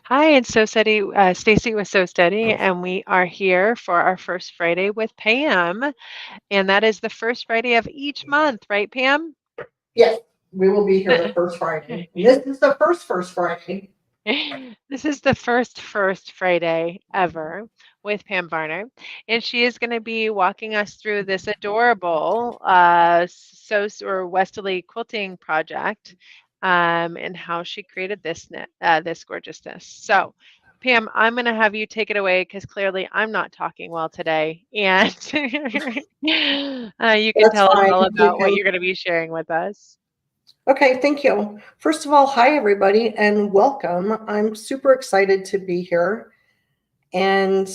Hi, it's So Steady, Stacy with So Steady, and we are here for our first Friday with Pam, and that is the first Friday of each month, right, Pam? Yes, we will be here the first Friday. And this is the first Friday. This is the first Friday ever with Pam Varner, and she is going to be walking us through this adorable or WESTALEE quilting project, and how she created this gorgeousness. So, Pam, I'm going to have you take it away because clearly I'm not talking well today, and you can That's tell us fine. all You about what can. you're going to be sharing with us. Okay, thank you. First of all, hi everybody and welcome. I'm super excited to be here. And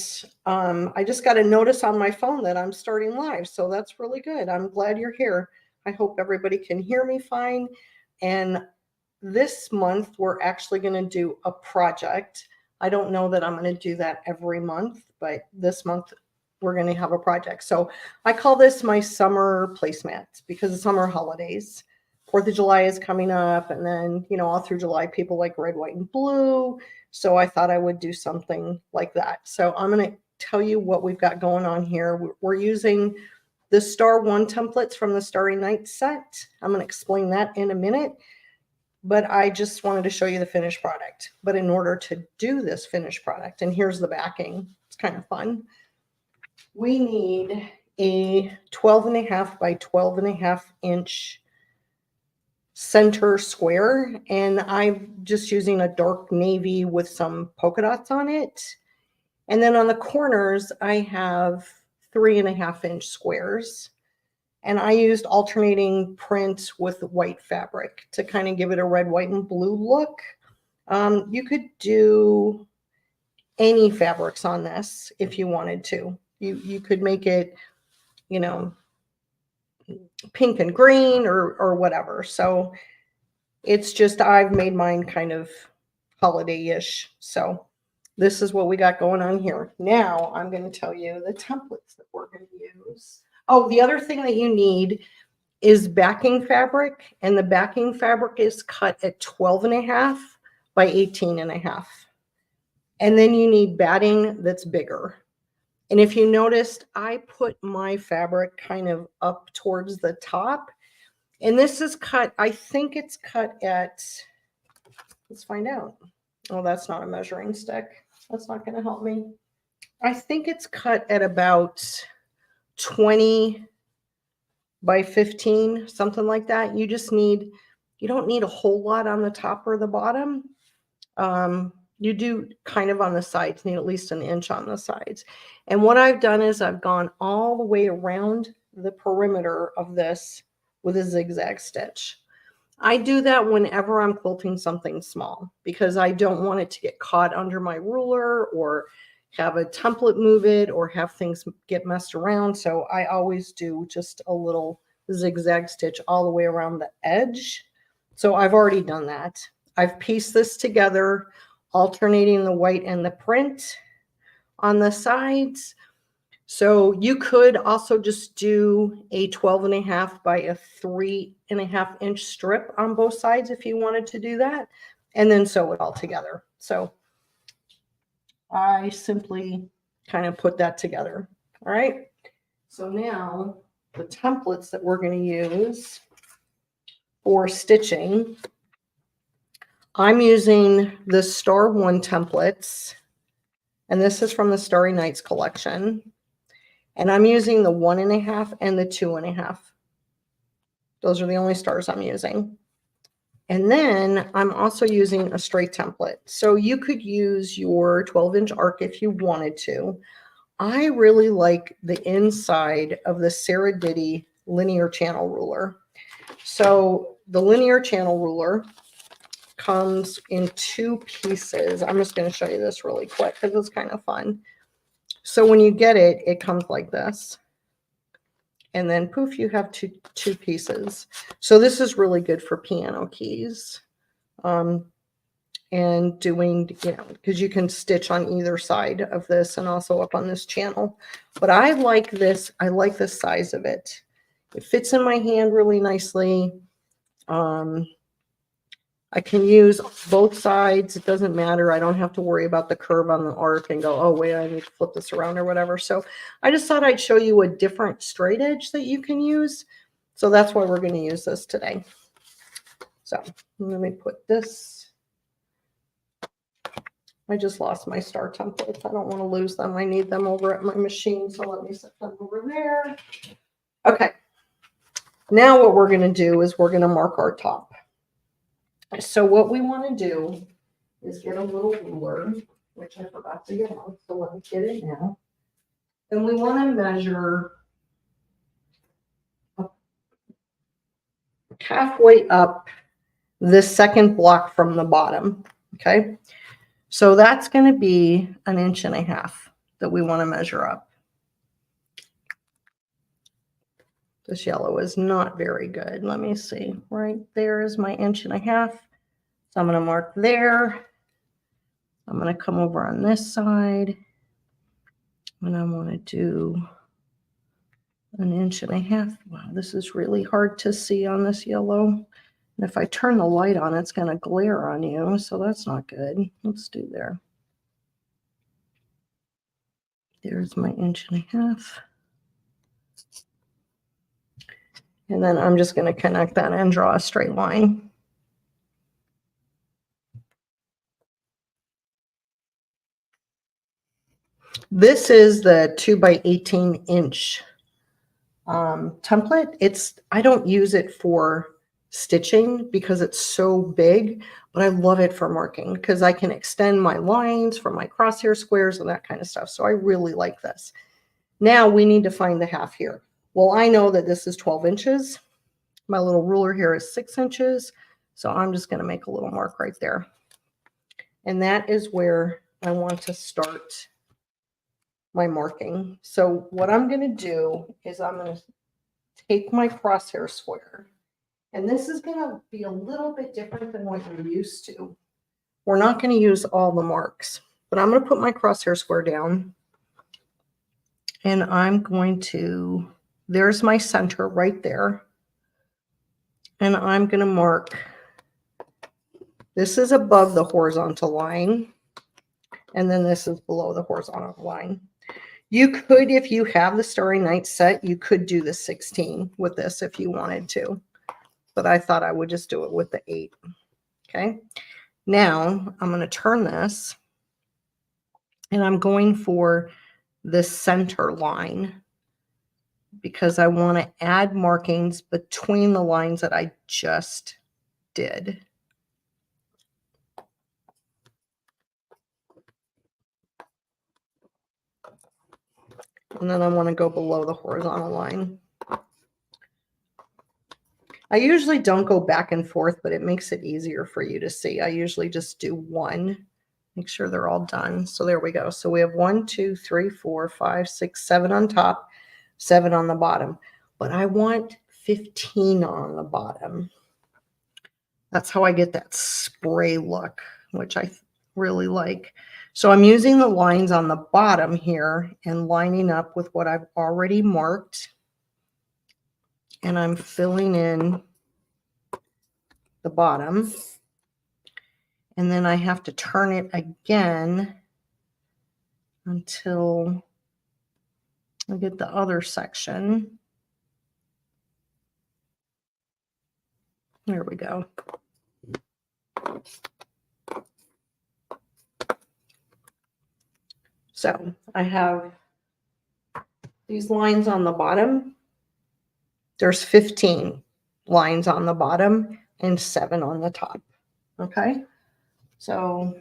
I just got a notice on my phone that I'm starting live. So that's really good. I'm glad you're here. I hope everybody can hear me fine. And this month, we're actually going to do a project. I don't know that I'm going to do that every month, but this month we're going to have a project. So I call this my summer placemat because the summer holidays. 4th of July is coming up, and then, all through July, people like red, white, and blue. So I thought I would do something like that. So I'm going to tell you what we've got going on here. We're using the Star One templates from the Starry Night set. I'm going to explain that in a minute, but I just wanted to show you the finished product. But in order to do this finished product, and here's the backing, it's kind of fun. We need a 12.5 by 12.5 inch center square, and I'm just using a dark navy with some polka dots on it. And then on the corners, I have 3.5 inch squares. And I used alternating print with white fabric to kind of give it a red, white, and blue look. You could do any fabrics on this if you wanted to. You could make it, you know, pink and green or whatever. So it's just I've made mine kind of holiday-ish. So this is what we got going on here. Now I'm going to tell you the templates that we're going to use. Oh, the other thing that you need is backing fabric, and the backing fabric is cut at 12.5 by 18.5. And then you need batting that's bigger. And if you noticed, I put my fabric kind of up towards the top. And this is cut, I think it's cut at, let's find out. Oh, that's not a measuring stick. That's not going to help me. I think it's cut at about 20 by 15, something like that. You don't need a whole lot on the top or the bottom. You do kind of on the sides, need at least an inch on the sides. And what I've done is I've gone all the way around the perimeter of this with a zigzag stitch. I do that whenever I'm quilting something small because I don't want it to get caught under my ruler or have a template move it or have things get messed around. So I always do just a little zigzag stitch all the way around the edge. So I've already done that. I've pieced this together, alternating the white and the print on the sides. So you could also just do a 12.5 by a 3.5 inch strip on both sides if you wanted to do that, and then sew it all together. So I simply kind of put that together. All right. So now the templates that we're going to use for stitching, I'm using the Star One templates, and this is from the Starry Nights collection. And I'm using the 1.5 and the 2.5. Those are the only stars I'm using. And then I'm also using a straight template. So you could use your 12-inch arc if you wanted to. I really like the inside of the Sarah Diddy linear channel ruler. So the linear channel ruler comes in 2 pieces. I'm just going to show you this really quick because it's kind of fun. So when you get it, it comes like this. And then poof, you have two pieces. So this is really good for piano keys. And doing, because you can stitch on either side of this and also up on this channel. But I like this. I like the size of it. It fits in my hand really nicely. I can use both sides. It doesn't matter. I don't have to worry about the curve on the arc and go, oh, wait, I need to flip this around or whatever. So I just thought I'd show you a different straight edge that you can use. So that's why we're going to use this today. So let me put this. I just lost my star templates. I don't want to lose them. I need them over at my machine. So let me set them over there. Okay. Now what we're going to do is we're going to mark our top. So what we want to do is get a little ruler, which I forgot to get out. So let me get it now. And we want to measure halfway up this second block from the bottom. Okay. So that's going to be 1.5 inches that we want to measure up. This yellow is not very good. Let me see. Right there is my 1.5 inches. So I'm going to mark there. I'm going to come over on this side. And I want to do 1.5 inches. Wow, this is really hard to see on this yellow. And if I turn the light on, it's going to glare on you. So that's not good. Let's do there. There's my 1.5 inches. And then I'm just going to connect that and draw a straight line. This is the 2x18 inch template. I don't use it for stitching because it's so big, but I love it for marking because I can extend my lines for my crosshair squares and that kind of stuff. So I really like this. Now we need to find the half here. Well, I know that this is 12 inches. My little ruler here is 6 inches. So I'm just going to make a little mark right there. And that is where I want to start my marking. So what I'm going to do is I'm going to take my crosshair square. And this is going to be a little bit different than what you're used to. We're not going to use all the marks, but I'm going to put my crosshair square down. And I'm going to, there's my center right there. And I'm going to mark, this is above the horizontal line. And then this is below the horizontal line. You could, if you have the Starry Night set, you could do the 16 with this if you wanted to. But I thought I would just do it with the 8. Okay. Now I'm going to turn this and I'm going for the center line because I want to add markings between the lines that I just did. And then I want to go below the horizontal line. I usually don't go back and forth, but it makes it easier for you to see. I usually just do one. Make sure they're all done. So there we go. So we have 1, 2, 3, 4, 5, 6, 7 on top, 7 on the bottom. But I want 15 on the bottom. That's how I get that spray look, which I really like. So I'm using the lines on the bottom here and lining up with what I've already marked. And I'm filling in the bottom. And then I have to turn it again until I get the other section. There we go. So I have these lines on the bottom. There's 15 lines on the bottom and 7 on the top. Okay. So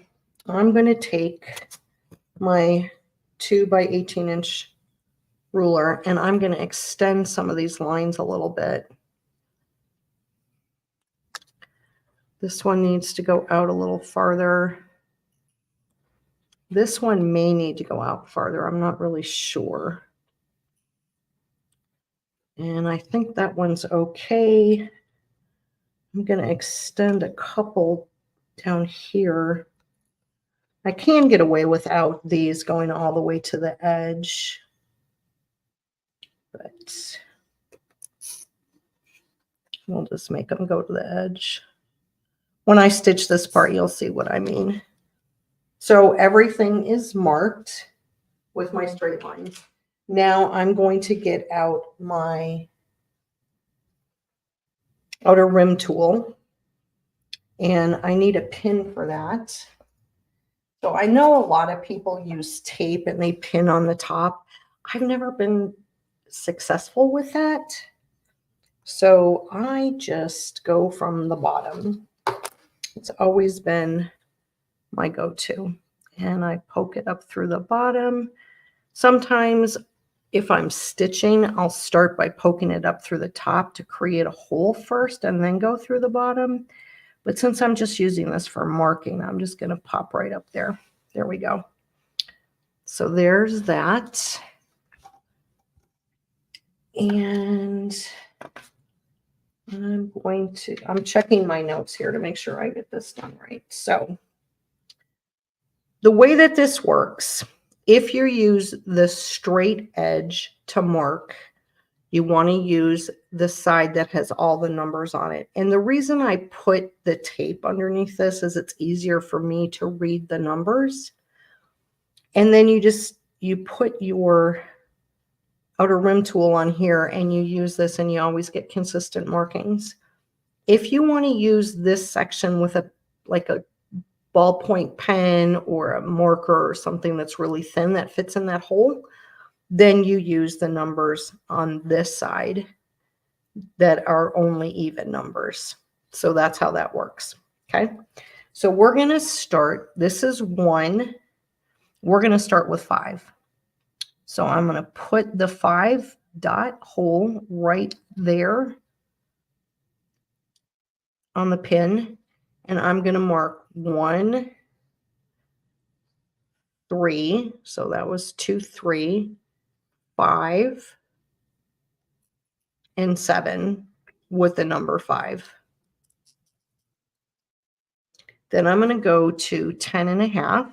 I'm going to take my 2x18 inch ruler and I'm going to extend some of these lines a little bit. This one needs to go out a little farther. This one may need to go out farther. I'm not really sure. And I think that one's okay. I'm going to extend a couple down here. I can get away without these going all the way to the edge. But we'll just make them go to the edge. When I stitch this part, you'll see what I mean. So everything is marked with my straight lines. Now I'm going to get out my outer rim tool, and I need a pin for that. So I know a lot of people use tape and they pin on the top. I've never been successful with that. So I just go from the bottom. It's always been my go-to. And I poke it up through the bottom. Sometimes if I'm stitching, I'll start by poking it up through the top to create a hole first and then go through the bottom. But since I'm just using this for marking, I'm just going to pop right up there. There we go. So there's that. And I'm checking my notes here to make sure I get this done right. So the way that this works, if you use the straight edge to mark, you want to use the side that has all the numbers on it. And the reason I put the tape underneath this is it's easier for me to read the numbers. And then you put your outer rim tool on here and you use this and you always get consistent markings. If you want to use this section with a ballpoint pen or a marker or something that's really thin that fits in that hole, then you use the numbers on this side that are only even numbers. So that's how that works. Okay. So we're going to start. This is 1. We're going to start with 5. So I'm going to put the 5 dot hole right there on the pin, and I'm going to mark 1, 3. So that was 2, 3, 5, and 7 with the number 5. Then I'm going to go to 10 and a half,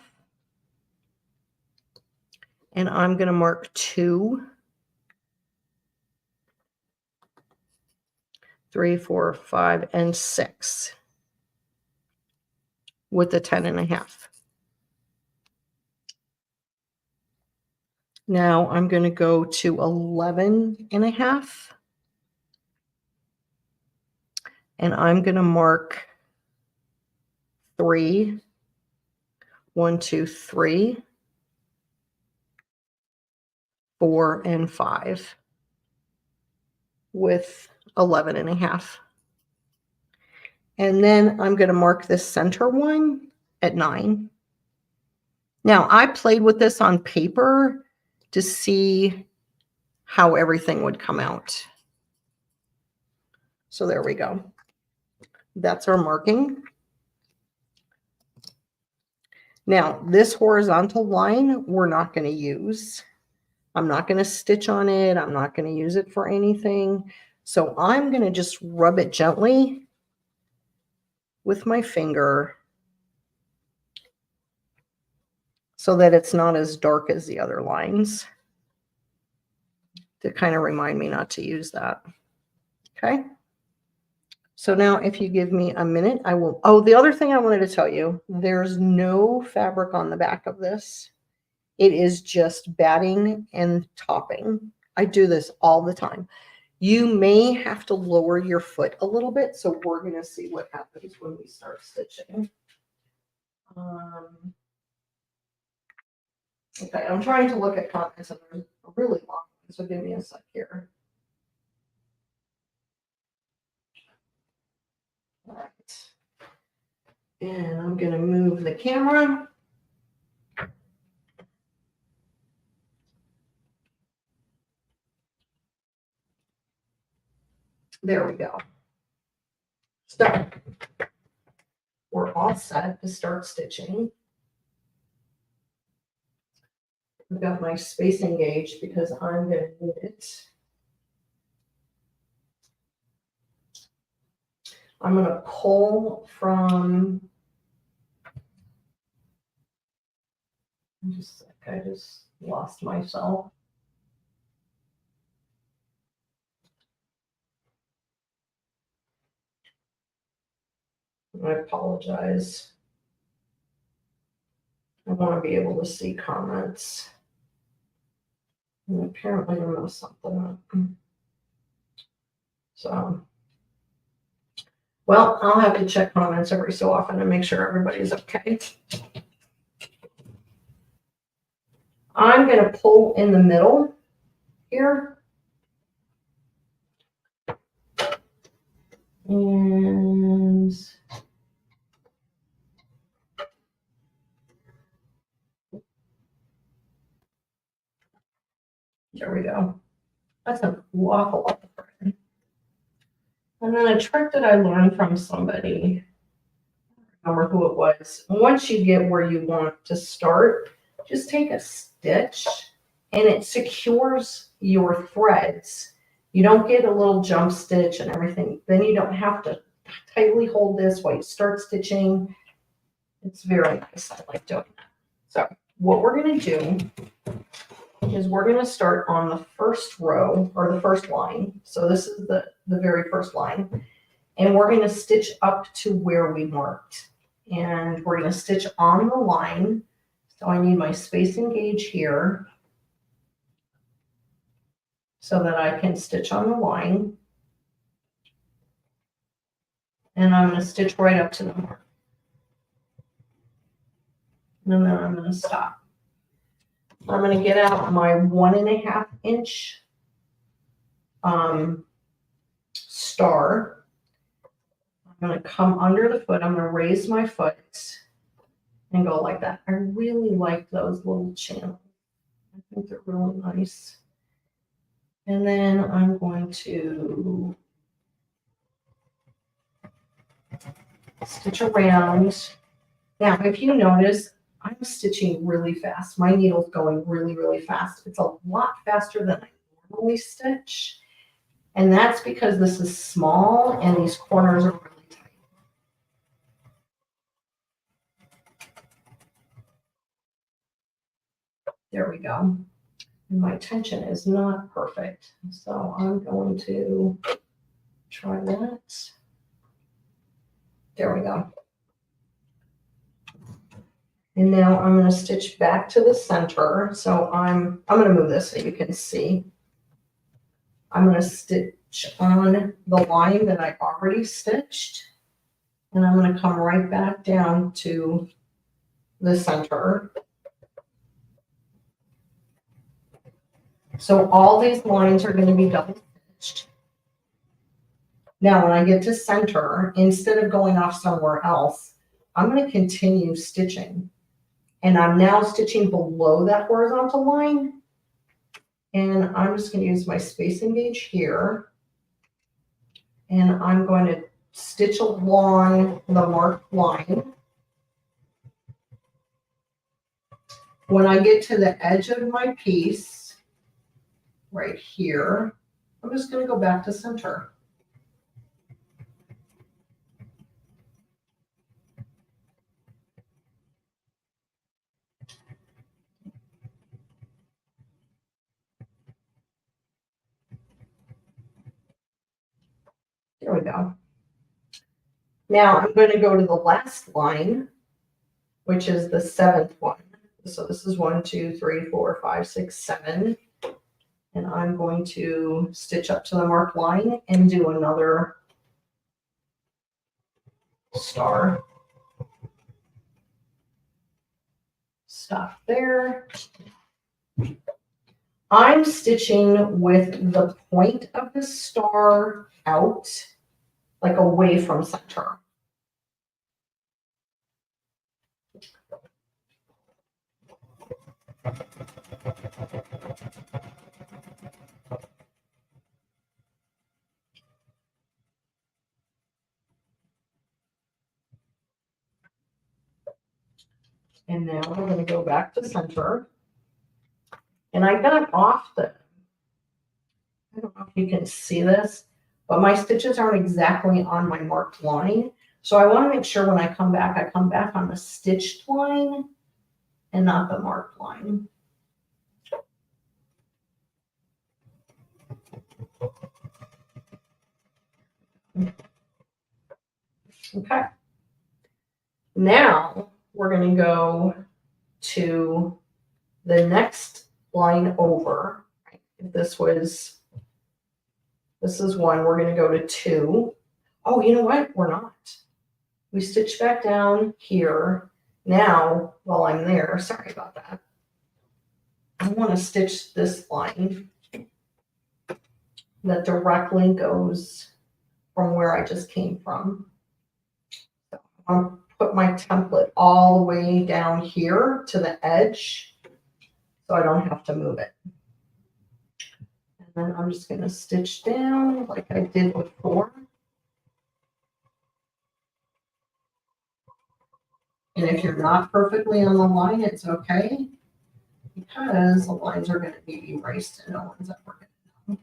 and I'm going to mark 2, 3, 4, 5, and 6 with the 10 and a half. Now I'm going to go to 11 and a half, and I'm going to mark 3, 1, 2, 3, 4, and 5 with 11 and a half. And then I'm going to mark this center one at 9. Now I played with this on paper to see how everything would come out. So there we go. That's our marking. Now this horizontal line we're not going to use. I'm not going to stitch on it. I'm not going to use it for anything. So I'm going to just rub it gently with my finger so that it's not as dark as the other lines, to kind of remind me not to use that. Okay. So now if you give me a minute, I will. Oh, the other thing I wanted to tell you, there's no fabric on the back of this. It is just batting and topping. I do this all the time. You may have to lower your foot a little bit. So we're going to see what happens when we start stitching. Okay, I'm trying to look at comments and there's a really long one, so give me a sec here. All right. And I'm going to move the camera. There we go. So we're all set to start stitching. I've got my spacing gauge because I'm going to need it. I'm going to pull from, just a sec, I just lost myself. I apologize. I want to be able to see comments. And apparently I messed something up. So, well, I'll have to check comments every so often to make sure everybody's okay. I'm going to pull in the middle here. And there we go. That's an awful lot of thread. And then a trick that I learned from somebody, I don't remember who it was. Once you get where you want to start, just take a stitch and it secures your threads. You don't get a little jump stitch and everything. Then you don't have to tightly hold this while you start stitching. It's very nice. I like doing that. So what we're going to do is we're going to start on the first row or the first line. So this is the very first line. And we're going to stitch up to where we marked. And we're going to stitch on the line. So I need my spacing gauge here so that I can stitch on the line. And I'm going to stitch right up to the mark. And then I'm going to stop. I'm going to get out my 1.5 inch star. I'm going to come under the foot. I'm going to raise my foot and go like that. I really like those little channels. I think they're really nice. And then I'm going to stitch around. Now, if you notice, I'm stitching really fast. My needle's going really, really fast. It's a lot faster than I normally stitch. And that's because this is small and these corners are really tight. There we go. And my tension is not perfect. So I'm going to try that. There we go. And now I'm going to stitch back to the center. So I'm going to move this so you can see. I'm going to stitch on the line that I already stitched. And I'm going to come right back down to the center. So all these lines are going to be double stitched. Now, when I get to center, instead of going off somewhere else, I'm going to continue stitching. And I'm now stitching below that horizontal line. And I'm just going to use my spacing gauge here. And I'm going to stitch along the marked line. When I get to the edge of my piece, right here, I'm just going to go back to center. There we go. Now I'm going to go to the last line, which is the 7th one. So this is 1, 2, 3, 4, 5, 6, 7. And I'm going to stitch up to the marked line and do another star. Stop there. I'm stitching with the point of the star out, like away from center. And now we're going to go back to center. And I got off the, I don't know if you can see this, but my stitches aren't exactly on my marked line. So I want to make sure when I come back on the stitched line and not the marked line. Okay. Now we're going to go to the next line over. If this is one, we're going to go to 2. Oh, you know what? We're not. We stitch back down here. Now, while I'm there, sorry about that, I want to stitch this line that directly goes from where I just came from. So I'll put my template all the way down here to the edge so I don't have to move it. And then I'm just going to stitch down like I did before. And if you're not perfectly on the line, it's okay, because the lines are going to be erased and no one's ever going to know.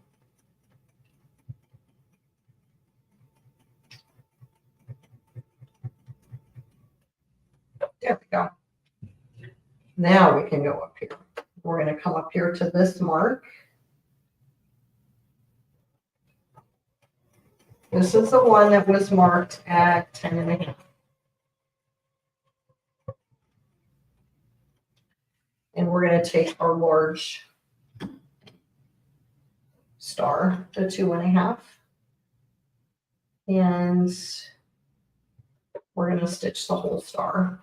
There we go. Now we can go up here. We're going to come up here to this mark. This is the one that was marked at 10.5. And we're going to take our large star to 2.5. And we're going to stitch the whole star.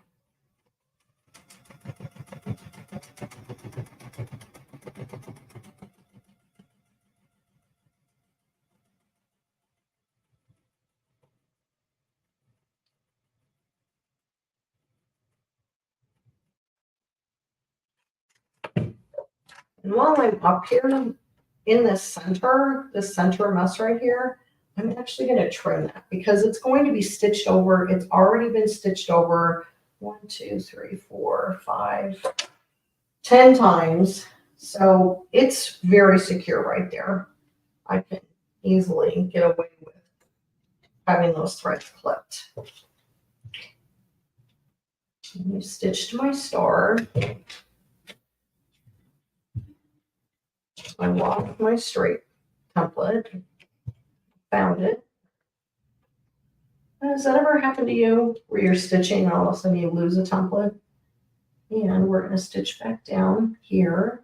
And while I'm up here in the center mess right here, I'm actually going to trim that because it's going to be stitched over. It's already been stitched over 1, 2, 3, 4, 5, 10 times. So it's very secure right there. I can easily get away with having those threads clipped. I stitched my star. I locked my straight template, found it. Has that ever happened to you where you're stitching and all of a sudden you lose a template? And we're going to stitch back down here.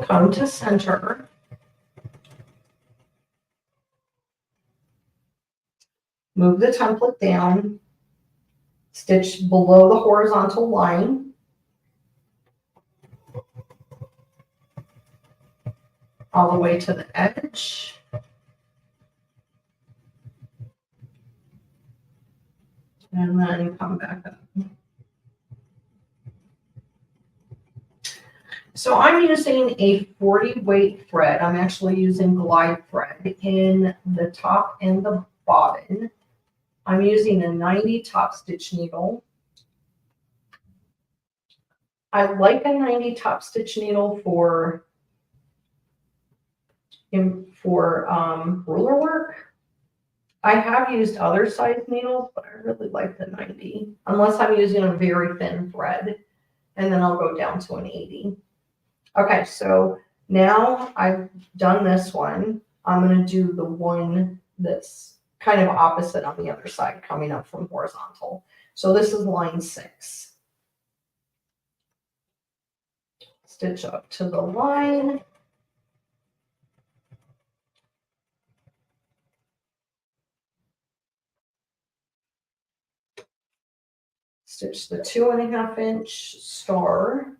Come to center. Move the template down. Stitch below the horizontal line. All the way to the edge. And then come back up. So I'm using a 40 weight thread. I'm actually using glide thread in the top and the bottom. I'm using a 90 top stitch needle. I like a 90 top stitch needle for ruler work. I have used other size needles, but I really like the 90, unless I'm using a very thin thread, and then I'll go down to an 80. Okay, so now I've done this one. I'm going to do the one that's kind of opposite on the other side, coming up from horizontal. So this is line 6. Stitch up to the line. Stitch the 2.5 inch star.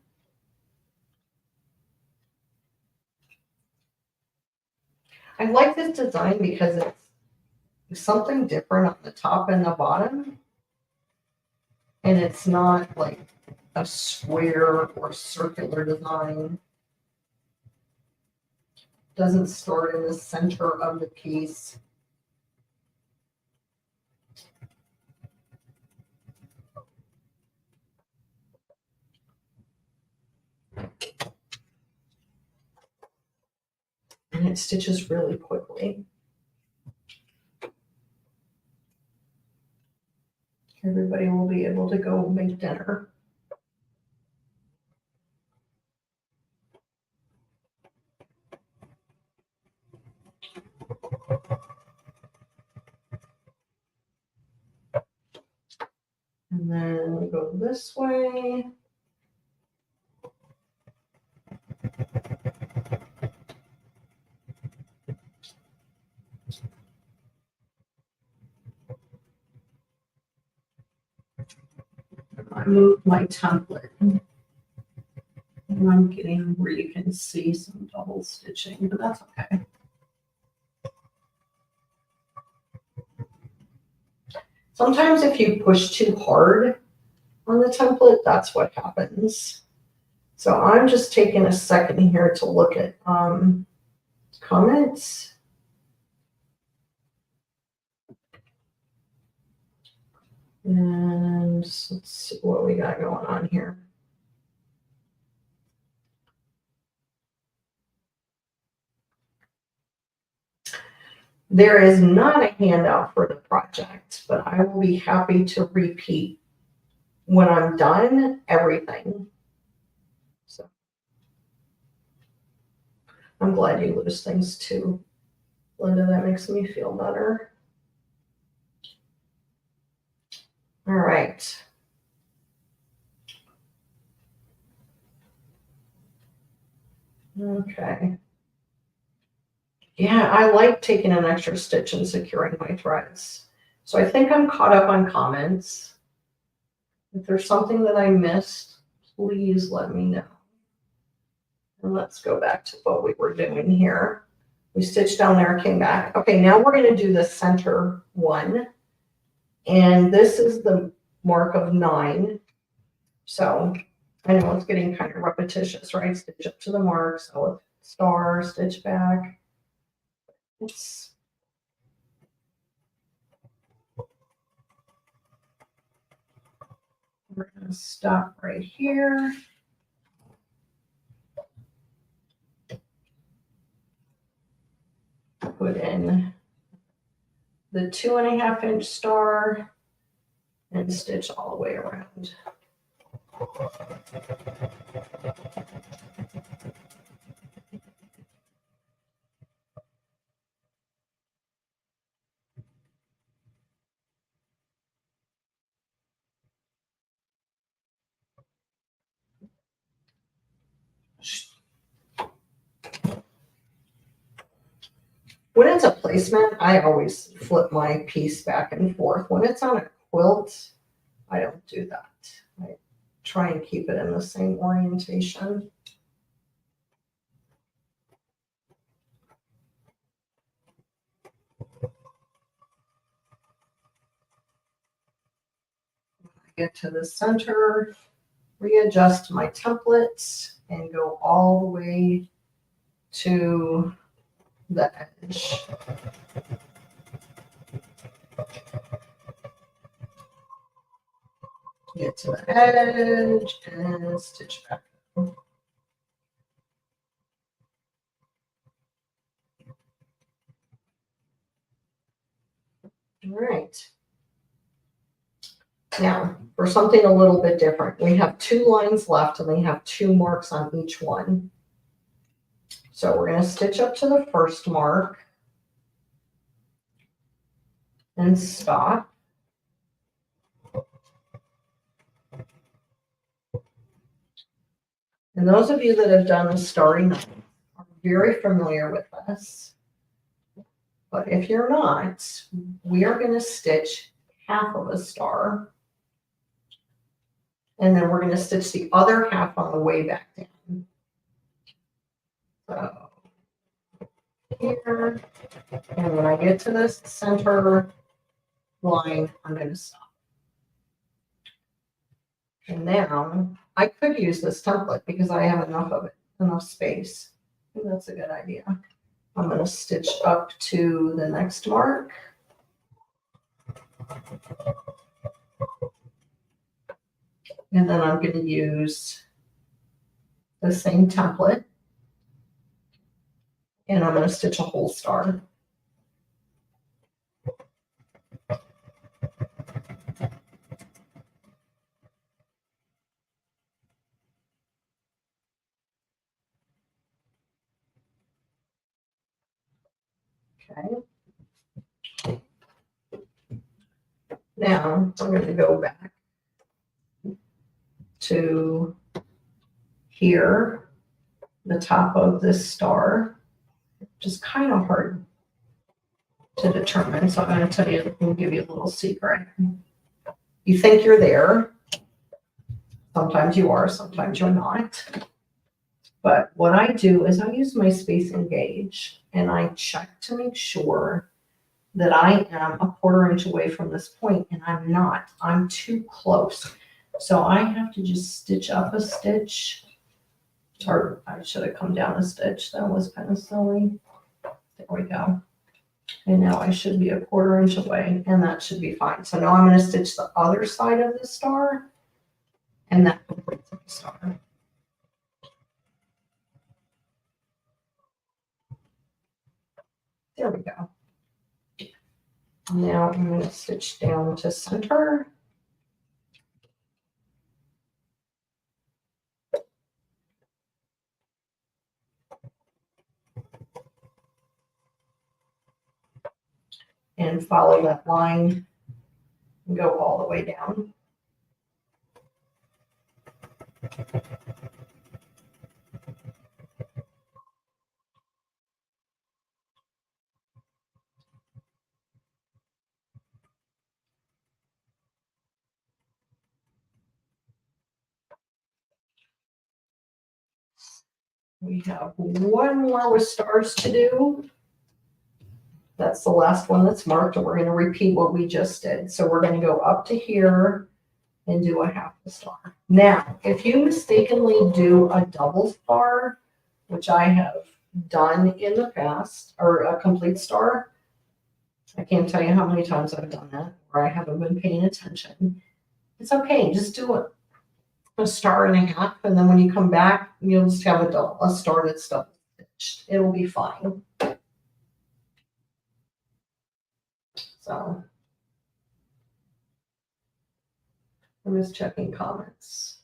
I like this design because it's something different on the top and the bottom. And it's not like a square or circular design. Doesn't start in the center of the piece. And it stitches really quickly. Everybody will be able to go make dinner. going to go this way. I moved my template. And I'm getting where you can see some double stitching, but that's okay. Sometimes if you push too hard on the template, that's what happens. So I'm just taking a second here to look at comments. And let's see what we got going on here. There is not a handout for the project, but I will be happy to repeat when I'm done everything. So I'm glad you lose things too, Linda. That makes me feel better. All right. Okay. Yeah, I like taking an extra stitch and securing my threads. So I think I'm caught up on comments. If there's something that I missed, please let me know. And let's go back to what we were doing here. We stitched down there, came back. Okay, now we're going to do the center one. And this is the mark of 9. So I know it's getting kind of repetitious, right? Stitch up to the mark, so star, stitch back. We're going to stop right here. Put in the 2.5-inch star and stitch all the way around. When it's a placement, I always flip my piece back and forth. When it's on a quilt, I don't do that. I try and keep it in the same orientation. Get to the center, readjust my templates, and go all the way to the edge. Get to the edge and stitch back. All right. Now, for something a little bit different, we have 2 lines left and we have 2 marks on each one. So we're going to stitch up to the first mark and stop. And those of you that have done the starry night are very familiar with this. But if you're not, we are going to stitch half of a star. And then we're going to stitch the other half on the way back down. So here, and when I get to this center line, I'm going to stop. And now I could use this template because I have enough of it, enough space. I think that's a good idea. I'm going to stitch up to the next mark. And then I'm going to use the same template. And I'm going to stitch a whole star. Okay. Now I'm going to go back to here, the top of this star, which is kind of hard to determine. So I'm going to tell you, I'll give you a little secret. You think you're there. Sometimes you are, sometimes you're not. But what I do is I use my spacing gauge and I check to make sure that I am a 1/4 inch away from this point, and I'm not. I'm too close. So I have to just stitch up a stitch, or I should have come down a stitch. That was kind of silly. There we go. And now I should be a 1/4 inch away, and that should be fine. So now I'm going to stitch the other side of the star, and that completes the star. There we go. Now I'm going to stitch down to center. And follow that line and go all the way down. We have one more with stars to do. That's the last one that's marked, and we're going to repeat what we just did. So we're going to go up to here and do a 1/2 star. Now, if you mistakenly do a double star, which I have done in the past, or a complete star, I can't tell you how many times I've done that, where I haven't been paying attention. It's okay, just do it. A 1.5 stars, and then when you come back, you'll just have a star that's double stitched. It'll be fine. So I'm just checking comments.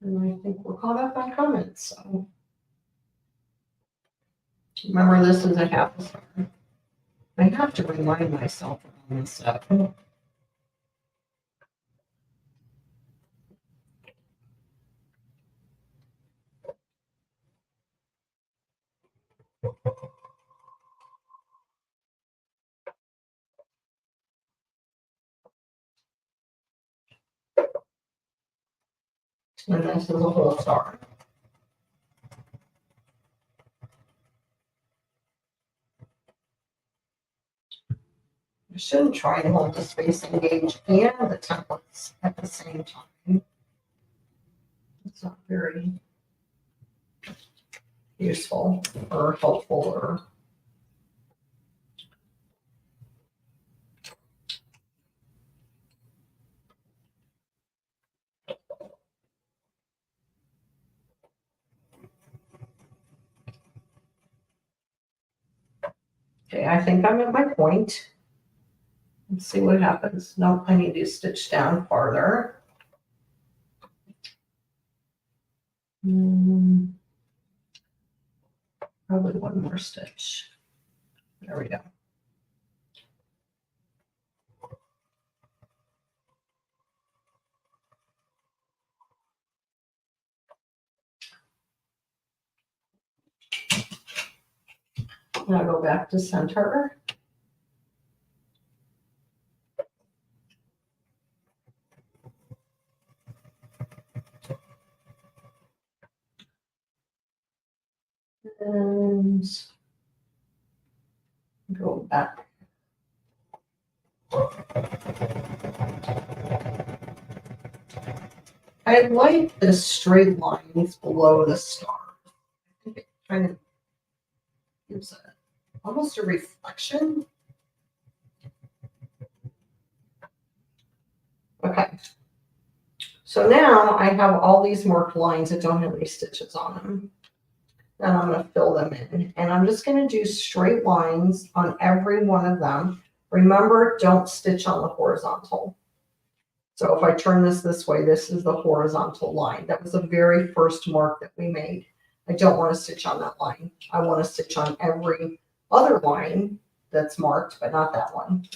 And I think we're caught up on comments. So remember, this is a 1/2 star. I have to remind myself of this stuff. And this is a whole star. I shouldn't try to hold the spacing gauge and the templates at the same time. It's not very useful or helpful or okay, I think I'm at my point. Let's see what happens. Nope, I need to stitch down farther. Probably one more stitch. There we go. Now go back to center. And go back. I like the straight lines below the star. I think it kind of gives almost a reflection. Okay. So now I have all these marked lines that don't have any stitches on them. And I'm going to fill them in. And I'm just going to do straight lines on every one of them. Remember, don't stitch on the horizontal. So if I turn this way, this is the horizontal line. That was the very first mark that we made. I don't want to stitch on that line. I want to stitch on every other line that's marked, but not that one.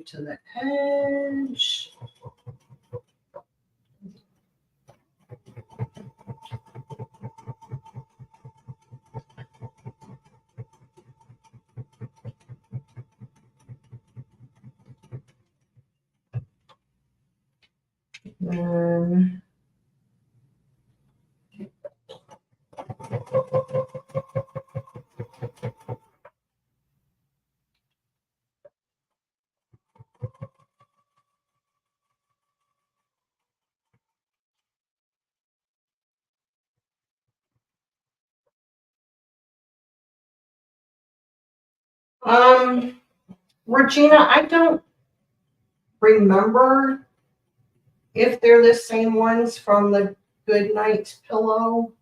to the edge. Then Regina, I don't remember if they're the same ones from the Goodnight pillow.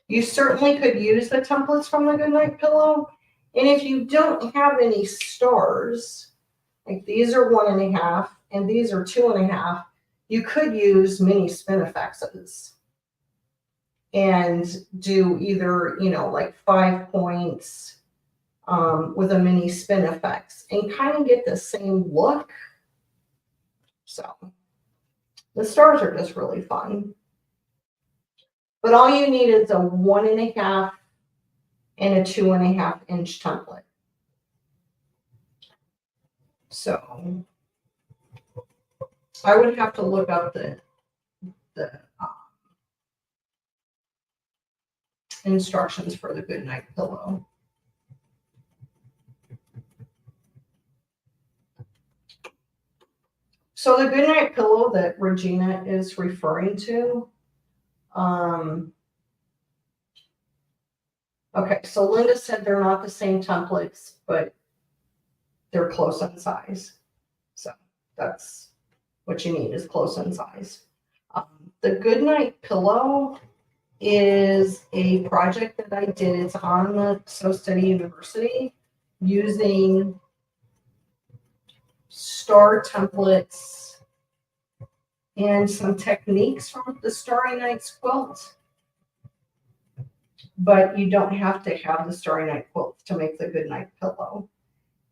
You certainly could use the templates from the Goodnight pillow. And if you don't have any stars, like these are 1.5 and these are 2.5, you could use mini spinifexes and do either, like 5 points with a mini spinifex and kind of get the same look. So the stars are just really fun. But all you need is a 1.5 and a 2.5 inch template. So I would have to look up the instructions for the Goodnight pillow. So the Goodnight pillow that Regina is referring to, okay, so Linda said they're not the same templates, but they're close in size. So that's what you need, is close in size. The Goodnight pillow is a project that I did. It's on the So Study University using star templates and some techniques from the Starry Nights quilt. But you don't have to have the Starry Night quilt to make the Goodnight pillow.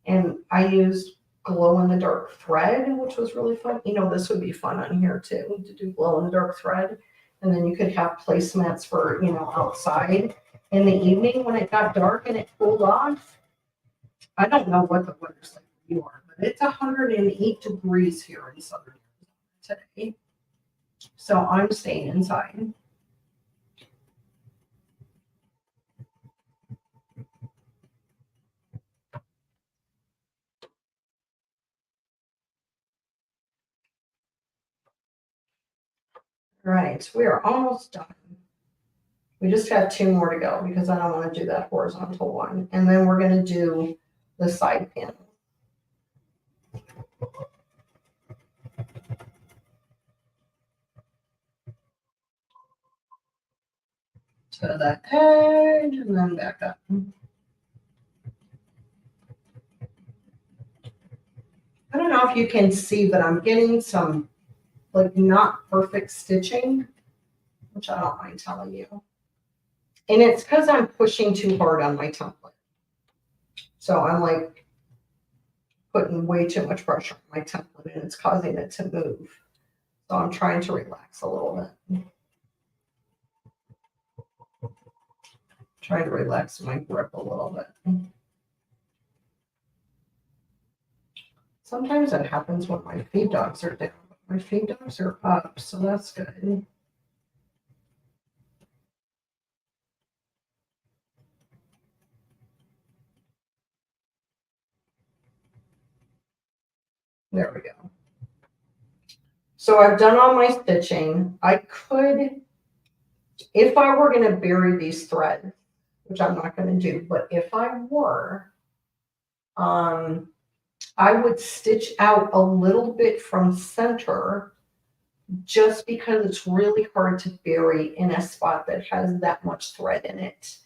And I used glow-in-the-dark thread, which was really fun. This would be fun on here too, to do glow-in-the-dark thread. And then you could have placemats for, outside in the evening when it got dark and it cooled off. I don't know what the weather's like where you are, but it's 108 degrees here in Southern Arizona today. So I'm staying inside. All right, we are almost done. We just have 2 more to go because I don't want to do that horizontal one. And then we're going to do the side panel. To the edge and then back up. I don't know if you can see, but I'm getting some like not perfect stitching, which I don't mind telling you. And it's because I'm pushing too hard on my template. So I'm like putting way too much pressure on my template and it's causing it to move. So I'm trying to relax a little bit. Trying to relax my grip a little bit. Sometimes that happens when my feed dogs are down. My feed dogs are up, so that's good. There we go. So I've done all my stitching. I could, if I were going to bury these threads, which I'm not going to do, but if I were, I would stitch out a little bit from center just because it's really hard to bury in a spot that has that much thread in it.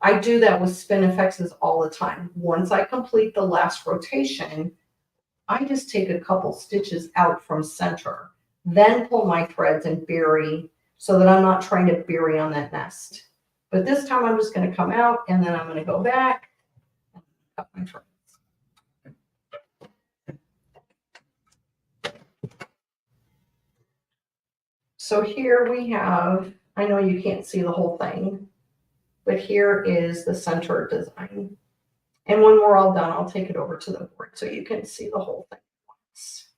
I do that with spinifexes all the time. Once I complete the last rotation, I just take a couple stitches out from center, then pull my threads and bury so that I'm not trying to bury on that nest. But this time I'm just going to come out and then I'm going to go back and cut my threads. So here we have, I know you can't see the whole thing, but here is the center design. And when we're all done, I'll take it over to the board so you can see the whole thing at once.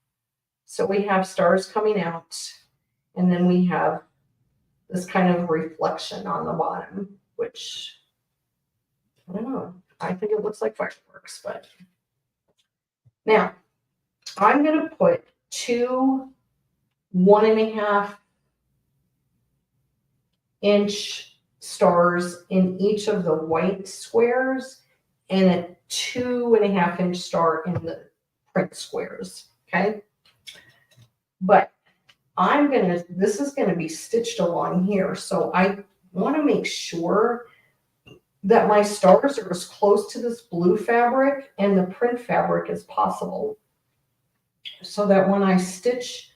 So we have stars coming out, and then we have this kind of reflection on the bottom, which, I don't know, I think it looks like fireworks, but. Now, I'm going to put 2 1.5-inch stars in each of the white squares and a 2.5-inch star in the print squares, okay? But this is gonna be stitched along here, so I wanna make sure that my stars are as close to this blue fabric and the print fabric as possible, so that when I stitch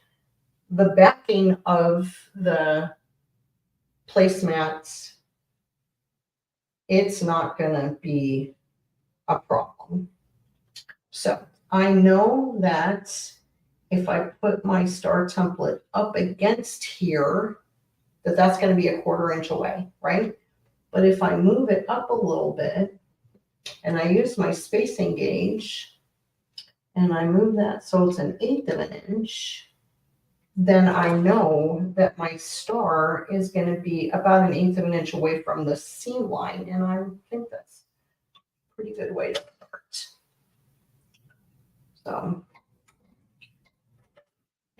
the backing of the placemats, it's not gonna be a problem. So I know that if I put my star template up against here, that's going to be a 1/4 inch away, right? But if I move it up a little bit and I use my spacing gauge and I move that so it's 1/8 of an inch, then I know that my star is going to be about 1/8 of an inch away from the seam line. And I think that's a pretty good way to start. So,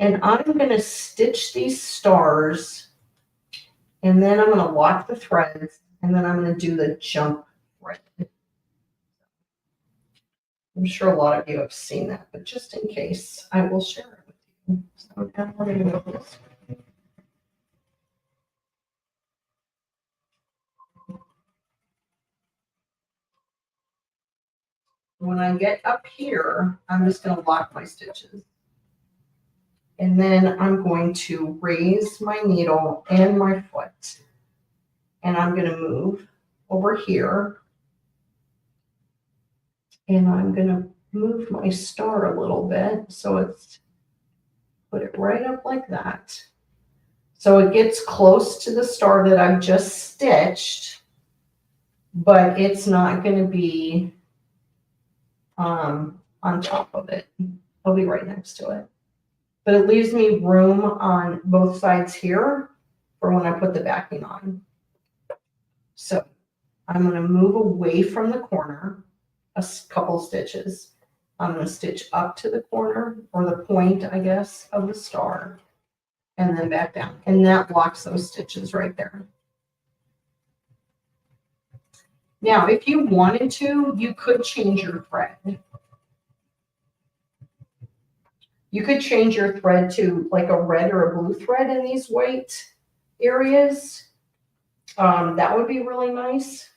and I'm going to stitch these stars, and then I'm going to lock the threads, and then I'm going to do the jump thread. I'm sure a lot of you have seen that, but just in case, I will share it with you. So now we're going to do this. When I get up here, I'm just going to lock my stitches. And then I'm going to raise my needle and my foot. And I'm going to move over here. And I'm going to move my star a little bit. So it's, put it right up like that. So it gets close to the star that I've just stitched, but it's not going to be on top of it. I'll be right next to it. But it leaves me room on both sides here for when I put the backing on. So I'm going to move away from the corner a couple stitches. I'm going to stitch up to the corner, or the point, I guess, of the star, and then back down. And that locks those stitches right there. Now, if you wanted to, you could change your thread. You could change your thread to like a red or a blue thread in these white areas. That would be really nice.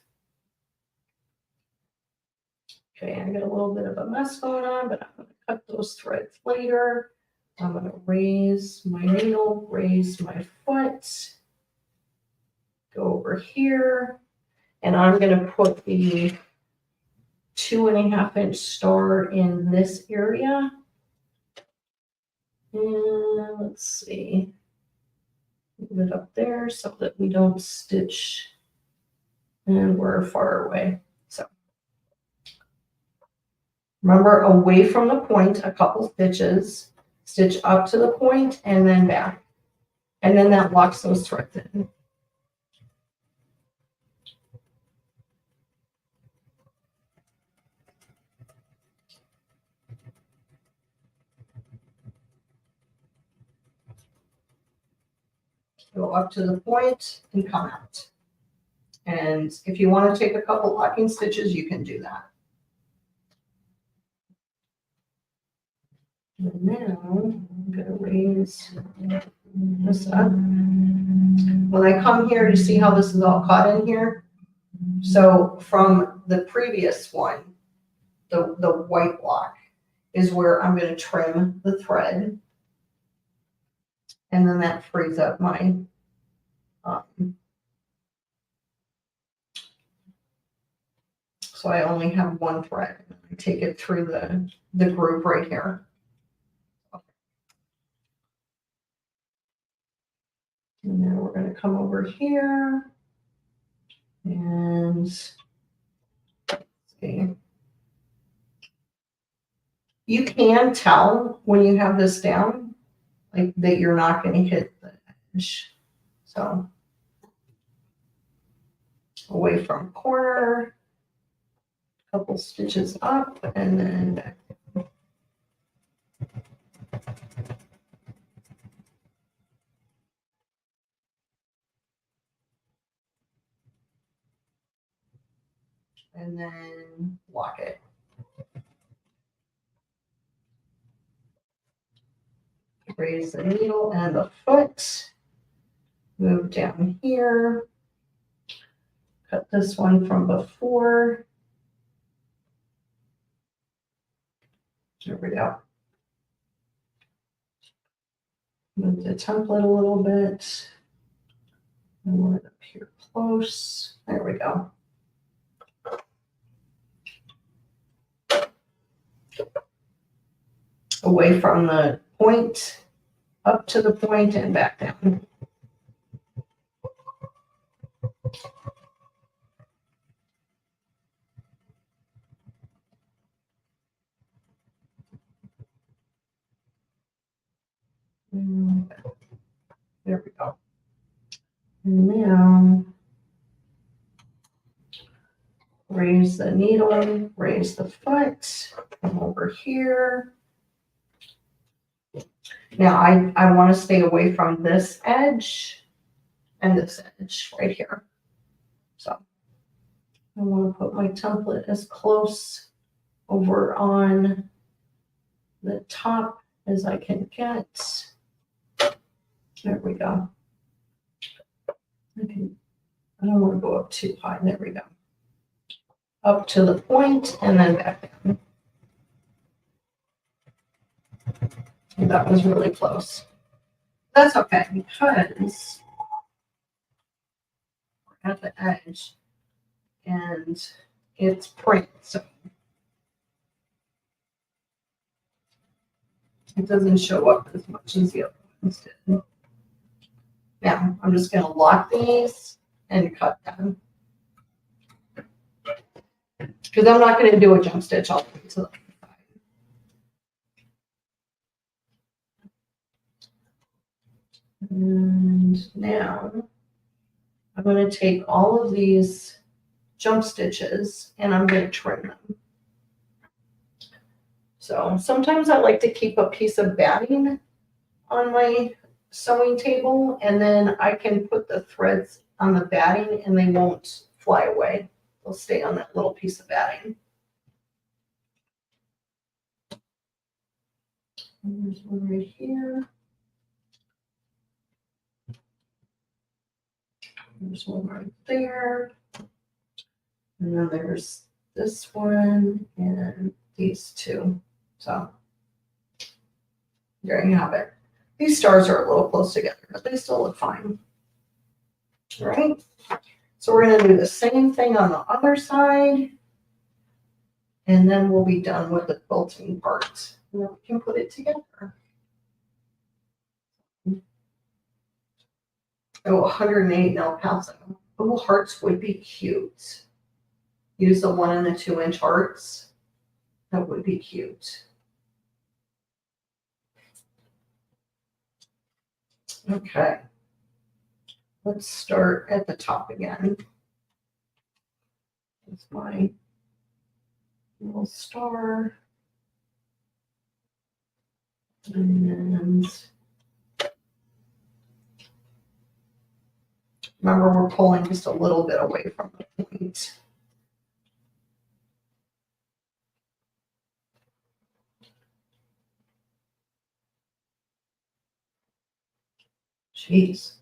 Okay, I got a little bit of a mess going on, but I'm going to cut those threads later. I'm going to raise my needle, raise my foot, go over here, and I'm going to put the 2.5-inch star in this area. And let's see, move it up there so that we don't stitch and we're far away. So remember, away from the point, a couple stitches, stitch up to the point and then back. And then that locks those threads in. Go up to the point and come out. And if you want to take a couple locking stitches, you can do that. And now I'm going to raise this up. When I come here, you see how this is all caught in here? So from the previous one, the white block is where I'm going to trim the thread. And then that frees up my so I only have one thread. I take it through the groove right here. And then we're going to come over here and see. You can tell when you have this down, like that you're not going to hit the edge. So away from corner, a couple stitches up, and then back. And then lock it. Raise the needle and the foot. Move down here. Cut this one from before. There we go. Move the template a little bit. And want it up here close. There we go. Away from the point, up to the point and back down. There we go. And now raise the needle, raise the foot, come over here. Now I want to stay away from this edge and this edge right here. So I want to put my template as close over on the top as I can get. There we go. I don't want to go up too high. There we go. Up to the point and then back down. And that was really close. That's okay because we're at the edge and it's print, so it doesn't show up as much as the other ones did. Now I'm just going to lock these and cut them because I'm not going to do a jump stitch all the way to the side. And now I'm going to take all of these jump stitches and I'm going to trim them. So sometimes I like to keep a piece of batting on my sewing table and then I can put the threads on the batting and they won't fly away. They'll stay on that little piece of batting. And there's one right here. There's one right there. And then there's this one and these two. So there you have it. These stars are a little close together, but they still look fine. All right. So we're going to do the same thing on the other side. And then we'll be done with the quilting part. And then we can put it together. Oh, 108 El Paso. Little hearts would be cute. Use the 1 and the 2 inch hearts. That would be cute. Okay. Let's start at the top again. That's my little star. And remember, we're pulling just a little bit away from the point. Jeez,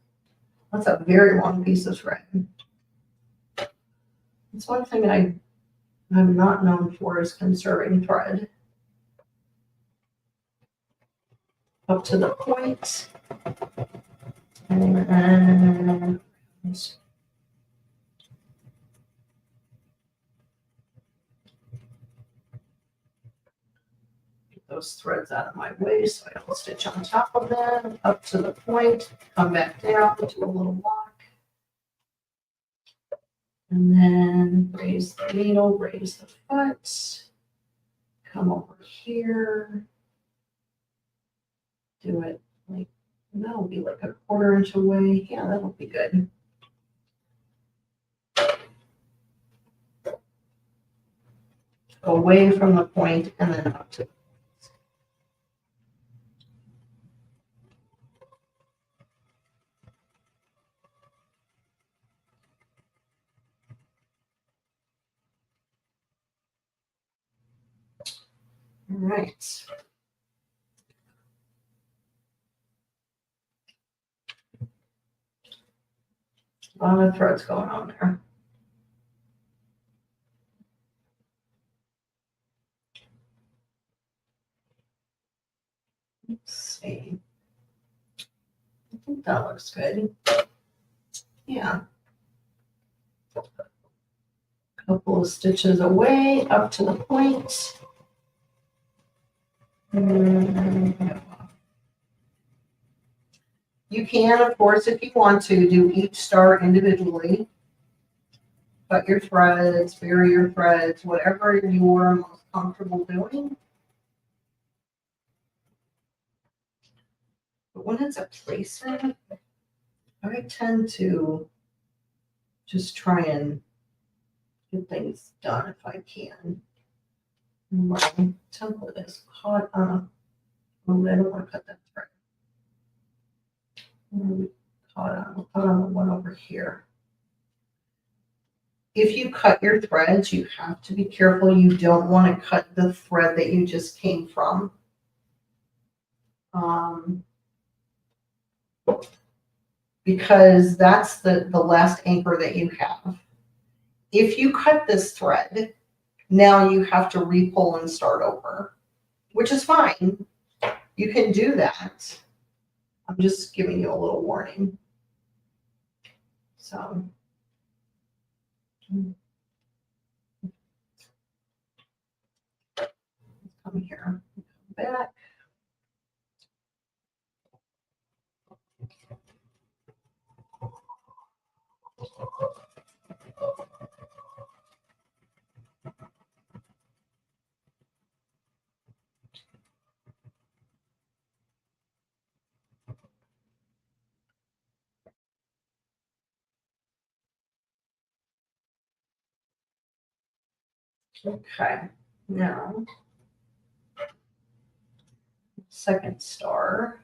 that's a very long piece of thread. It's one thing I'm not known for is conserving thread. Up to the point. And those threads out of my way so I don't stitch on top of them, up to the point, come back down, do a little lock, and then raise the needle, raise the foot, come over here, do it like, that'll be like a 1/4 inch away. Yeah, that'll be good. Away from the point and then up to. All right. A lot of threads going on there. Let's see. I think that looks good. Yeah. A couple of stitches away, up to the point. You can, of course, if you want to, do each star individually. Cut your threads, bury your threads, whatever you're most comfortable doing. But when it's a placement, I tend to just try and get things done if I can. My template is caught on. Oh, I don't want to cut that thread. Caught on the one over here. If you cut your threads, you have to be careful. You don't want to cut the thread that you just came from. Because that's the last anchor that you have. If you cut this thread, now you have to re-pull and start over, which is fine. You can do that. I'm just giving you a little warning. So. Come here, come back. Okay, now second star.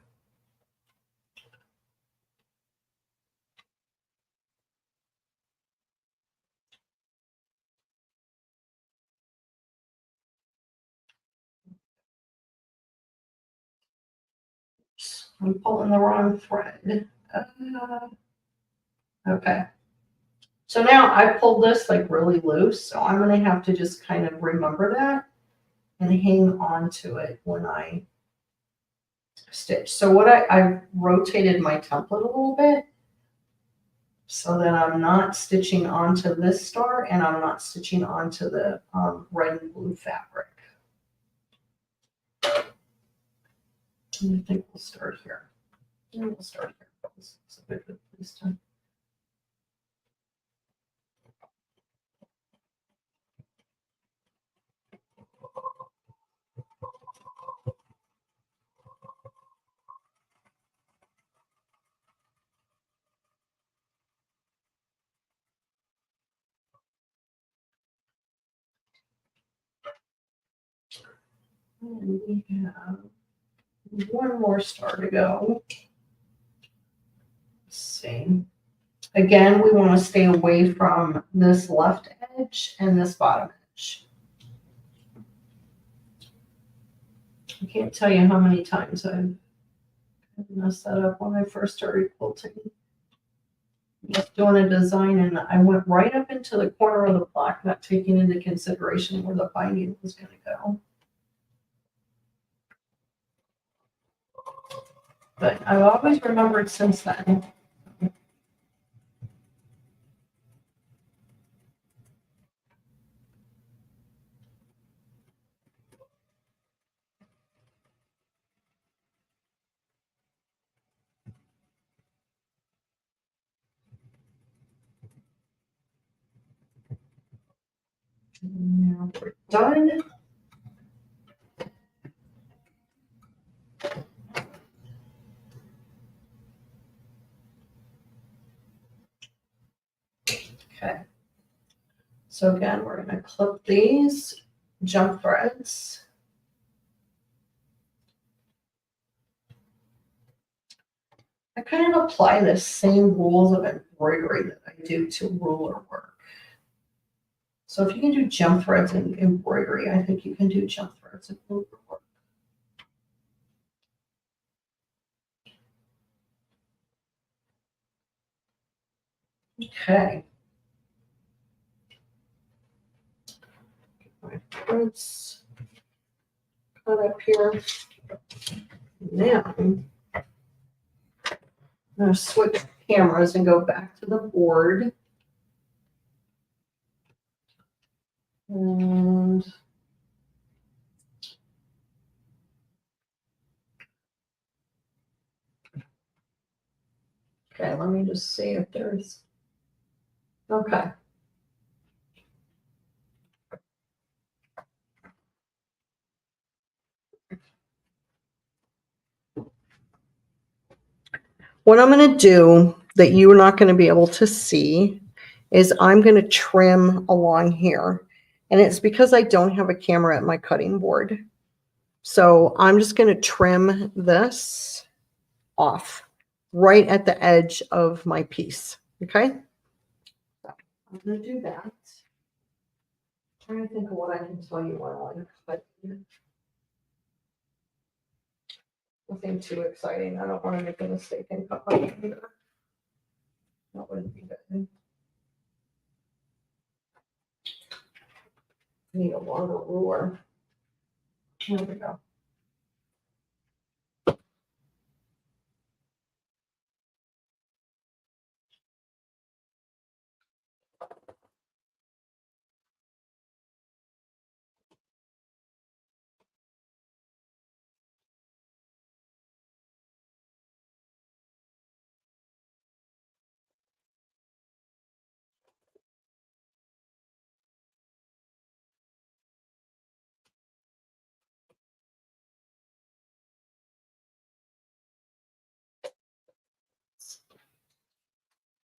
I'm pulling the wrong thread. Okay. So now I pulled this like really loose, so I'm going to have to just kind of remember that and hang on to it when I stitch. So what I rotated my template a little bit so that I'm not stitching onto this star and I'm not stitching onto the red and blue fabric. And I think we'll start here. Yeah, we'll start here. This is a bit good this time. And we have one more star to go. Let's see. Again, we want to stay away from this left edge and this bottom edge. I can't tell you how many times I've messed that up when I first started quilting. I was doing a design and I went right up into the corner of the block, not taking into consideration where the binding was going to go. But I've always remembered since then. Now we're done. Okay. So again, we're going to clip these jump threads. I kind of apply the same rules of embroidery that I do to ruler work. So if you can do jump threads in embroidery, I think you can do jump threads in ruler work. Okay. Get my threads cut up here. Now, I'm going to switch cameras and go back to the board. And okay, let me just see if there's, okay. What I'm going to do that you're not going to be able to see is I'm going to trim along here. And it's because I don't have a camera at my cutting board. So I'm just going to trim this off right at the edge of my piece. Okay. So I'm going to do that. I'm trying to think of what I can tell you while I'm cutting. Nothing too exciting. I don't want to make a mistake and cut my finger. That wouldn't be good. I need a longer ruler. Here we go.